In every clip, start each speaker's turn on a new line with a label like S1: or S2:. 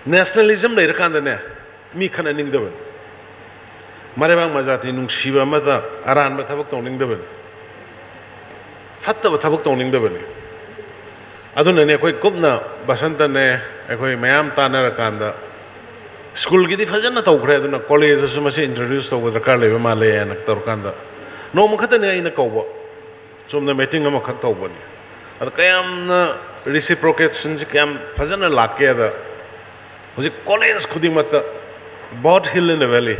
S1: nationalism leirkandane mi khana ningdaban marebang majati nungsiba amada aranba thabak tawningdaban fattaba thabak tawningdaban aduna ne koi kupna basanta ne ekoi mayam tanarakanda school gidi fajana tawkhre aduna college su mase introduce tawba dakar leba male ana tawkanda no mukhata ne ina kawba somna meeting ama khak tawbani ad kayam na reciprocation ji kayam fajana lakke da hoji college khuding mata बहुत हिल इन valley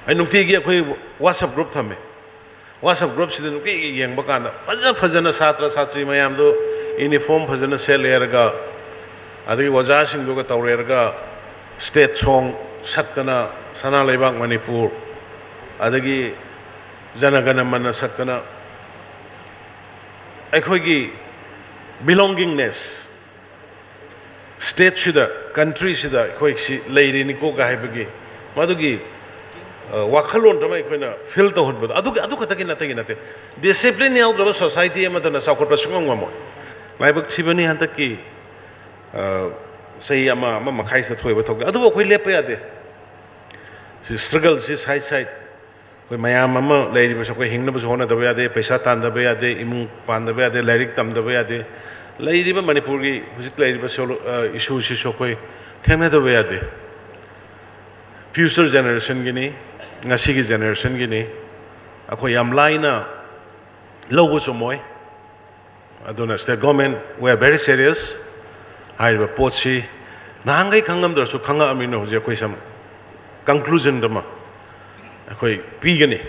S1: आई नुक्ति की कोई WhatsApp group था मैं WhatsApp group से नुक्ति की young Bakana फजन फजन छात्र छात्री मयाम दो uniform फजन से लेरगा अदगी वजा सिंह दो का तौरेरगा स्टेट सॉन्ग सकतना सना लेबाक मणिपुर अदगी जनगण मन सकतना अखोगी बिलोंगिंगनेस स्टेट सिदा country sida khoi si leiri ni ko ga haibagi madugi wakhalon tama khoina feel to hon adu khata ki nate discipline yaw dro society ma dana sakot pasung ngamo laibak thibani hanta ki sei ama makhai sa thoi ba thok adu khoi lepa ya de si struggle si side khoi mayam ama leiri ba khoi hingna ba hona da ya de paisa tan da ya de imung pan da ya de lairik tam da ya de leiriba manipur gi hujik leiriba issue si sokoi thena da ya de future generation gi ni ngasi gi generation gi ni akoi yam laina logo somoy aduna state government we are very serious haiba potsi nangai khangam dar su khanga amino je koi sam conclusion dama akoi pi gi ni